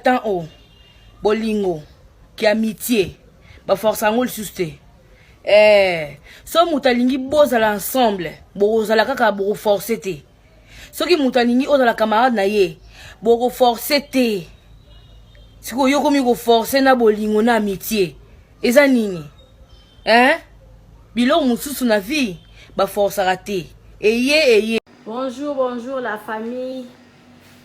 Tant haut, bolingo, qui amitié, ba force angol suste. So mutalingi bozala ensemble, bozala kaka bo forcer te. So ki mutalingi ozala camarade na ye, bo forcer te. Siko yo komi go forcer na bolingo na amitié. Eza nini? Bilo mususu na vie, ba force raté. Eye. Bonjour la famille.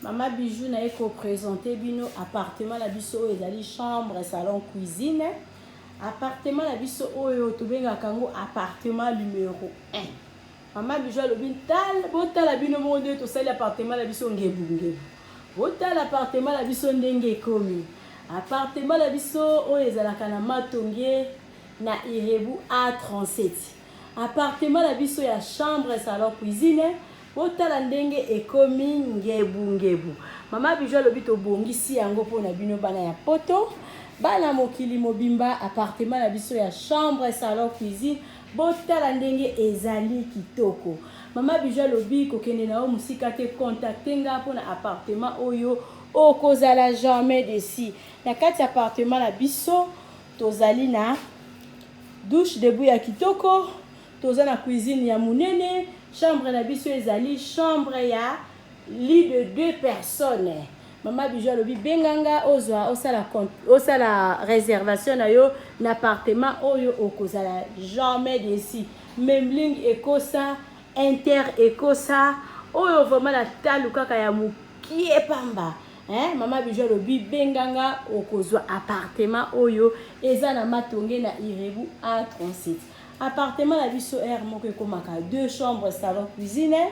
Maman Bijou n'a pas présenté bino appartement la biso ezali chambre, salon, cuisine. Appartement la biso oyo tobenga kango appartement numéro 1. Maman Bijou a lobi tal bota la bino monde to sali appartement la biso ngebunge. Bota l'appartement la biso ndenge komi. Appartement la biso oyo ezalaka na Matonge na Irebu A37. Appartement la biso ya chambre, salon, cuisine. Botala ndenge ekomi ngebu. Mama Bijou lobi to bongisi yango pona bino bana ya poto. Bana mokili mobimba appartement la biso ya chambre, salon, cuisine. Botala ndenge ezali kitoko. Mama Bijou lobi kokende na o musika te contacter nga pona appartement oyo okozala jamais desi. Na kati appartement la biso tozali na douche debout ya kitoko, toza na cuisine ya munene. Chambre la biso ezali chambre ya lit de 2 personnes. Maman Bijou lobi benganga ozwa osala réservation na yo na appartement oyo okozala jamais desi. Même ligne ekosa, inter ekosa, oyo vraiment la talu kaka ya mukie pamba. Maman Bijou lobi benganga okozwa appartement oyo eza na Matonge na Irebu A37. Appartement la biso moko ekomaka 2 chambres, salon, cuisine.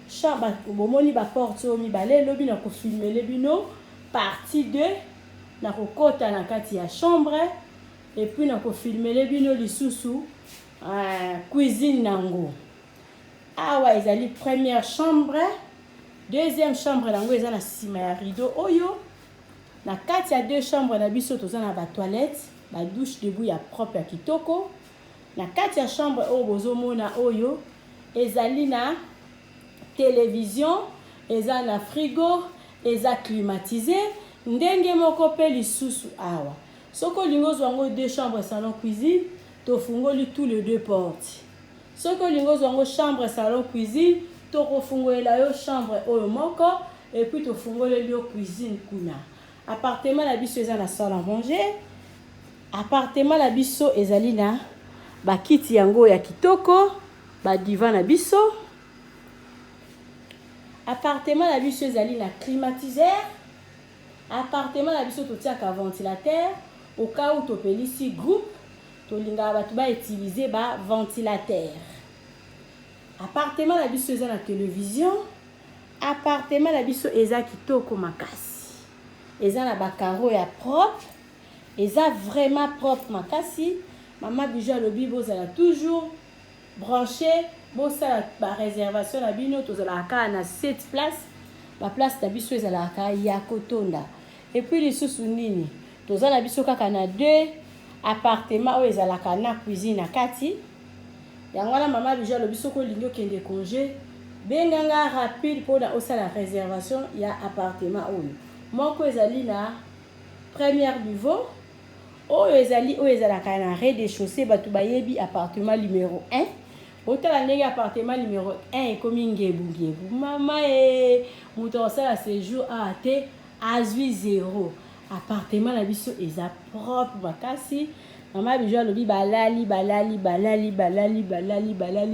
Chambre bomoni ba porte mi balé lobi na ko filmer le bino partie 2 na ko kota na kati ya chambre et puis na ko filmer le bino lisusu cuisine nango. Awa ezali première chambre, deuxième chambre nango eza na sima ya rideau oyo. Na kati ya 2 chambres na biso toza na ba toilette, ba douche debout ya propre ya kitoko. Na kati ya chambre oyo bozomona oyo ezali na télévision, eza na frigo, eza climatisé, ndenge moko pe lisusu awa. Soko lingo zwango 2 chambres, salon, cuisine, to fungoli tous les 2 portes. Soko lingo zwango chambre, salon, cuisine, to ko fungolela yo chambre oyo moko et puis to fungoli yo cuisine kuna. Appartement la biso eza na salle à manger. Appartement la biso ezali na ba kiti yango ya kitoko, ba divan na biso. Appartement la biso ezali na climatiseur. Appartement la biso totiaka ventilateur au cas où topelisi groupe tolinga batu ba utiliser ba ventilateur. Appartement la biso eza na télévision. Appartement la biso eza kitoko makasi. Eza na ba carreaux ya propre. Eza vraiment propre makasi. Maman Bijou lobi bozala toujours branché, bosala ba réservation na bino tozala ka na 7 places, ba place na biso ezala ka ya kotonda. Et puis lisusu nini, tozala biso kaka na 2 appartements oyo ezala ka na cuisine na kati. Yango wana Maman Bijou lobi soko lingo kende congé, benganga rapide pour na osala réservation ya appartement oyo. Moko ezali na première niveau. Oyo ezalaka na rez-de-chaussée batu bayebi appartement numéro 1. Otala ndenge appartement numéro 1 ekomi ngebu. Mama muto osala séjour a te azwi 0. Appartement la biso eza propre makasi. Maman Bijou lobi balali.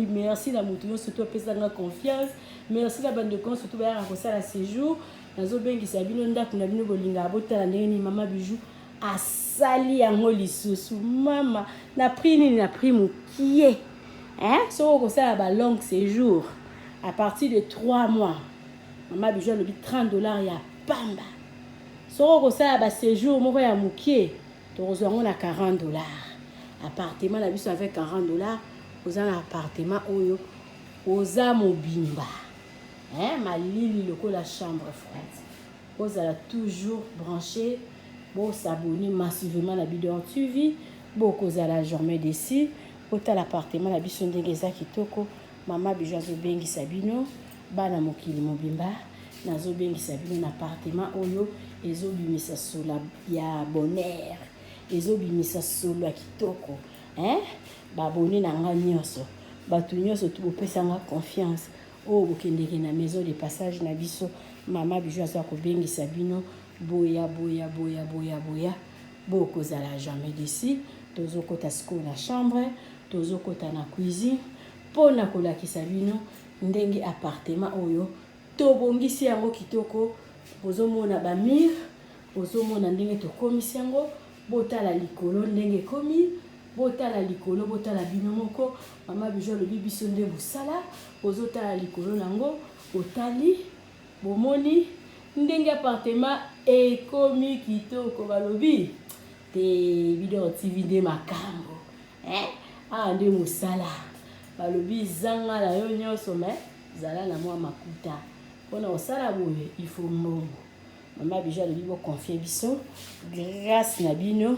Merci na muto yo surtout pesa nga confiance. Merci na bande de compte surtout ba ya kosala séjour. Nazo bengisa bino ndako na bino bolinga botala ndenge ni Maman Bijou asali yango lisusu. Mama na prix nini na prix mukie. So ko sala ba long séjour à partir de 3 mois. Maman Bijou lobi $30 ya pamba. So ko sala ba séjour moko ya mukie to kozwango na $40. Appartement la biso avec $40, oza na appartement oyo oza mobimba. Malili lokola chambre froide. Ozala toujours branché. Bon s'abonner massivement la bidon TV. Beaucoup zala jamais d'ici. Ota l'appartement la biso ndenge za kitoko. Maman Bijou zo bengi sabino. Bana mokili mobimba. Nazo bengi sabino na appartement oyo ezobimisa solo ya bonheur, ezobimisa solo ya kitoko. Babone na nga nyonso, bato nyonso tobopesanga confiance. Bokendeke na maison de passage na biso, mama Bijou aza kobengisa bino boya bokozala jamais d'ici. Tozokota sikoyo na chambre, tozokota na cuisine mpona kolakisa bino ndenge appartement oyo tobongisi yango kitoko. Bozomona bamire, bozomona ndenge tokomisi yango, botala likolo ndenge ekomi, botala likolo, botala bino moko. Mama Bijou alobi biso nde bosala, bozotala likolo nango, botali bomoni ndenge appartement ekomi kitoko. Balobi te bidon TV nde makambo, nde mosala. Balobi zanga na yo nyonso, me zala na mwa makuta mpona osala boye, il faut mbongo. Mama Bijou alobi boconfie biso, grâce na bino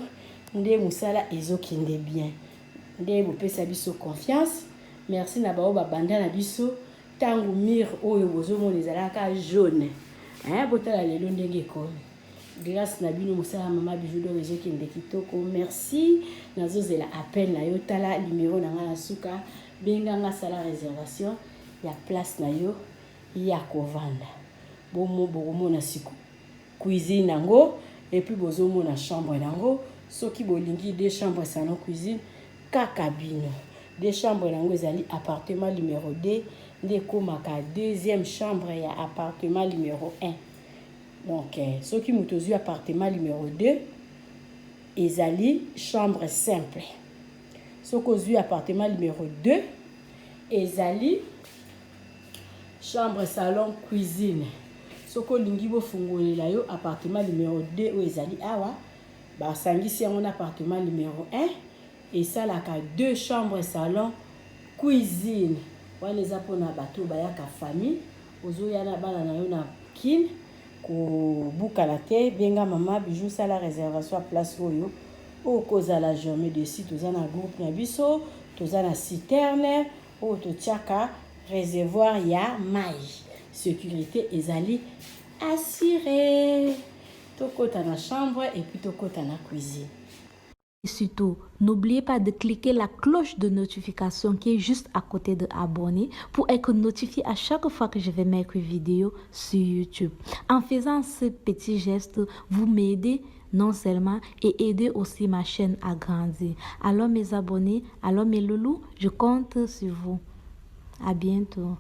nde mosala ezokende bien, nde bopesa biso confiance. Merci na bao babanda na biso ntango mire oyo bozomona ezalaka jaune, botala lelo ndenge ekomi. Grâce na bino mosala Mama Bijou do ezokende kitoko. Merci. Nazozela appel na yo, tala numéro na nga na suka, benganga sala réservation ya place na yo ya kovanda. Bokomona siku cuisine nango, et puis bozomona chambre nango. Soki bolingi deux chambres salon cuisine kaka bino. Deux chambres nango ezali appartement numéro 2, nde komaka deuxième chambre ya appartement numéro 1. Donc soki motozu appartement numéro 2 ezali chambre simple. Soki ozwi appartement numéro 2 ezali chambre salon cuisine. Soki olingi bofungolela yo appartement numéro 2 oyo ezali awa, basangisi yango na appartement numéro 1 esalaka 2 chambres salon cuisine. Wana eza mpona bato bayaka famille, ozoya na bana na yo na kine kobukala te, benga Mama Bijou sala réservation à place oyo okozala jamais d'ici. Toza na groupe na biso, toza na citerne oyo totiaka réservoir ya mai, sécurité ezali assurée. Tokota na chambre et puis tokota na cuisine. Et surtout, n'oubliez pas de cliquer la cloche de notification qui est juste à côté de abonner pour être notifié à chaque fois que je vais mettre une vidéo sur YouTube. En faisant ce petit geste, vous m'aidez non seulement et aider aussi ma chaîne à grandir. Alors mes abonnés, alors mes loulous, je compte sur vous. À bientôt.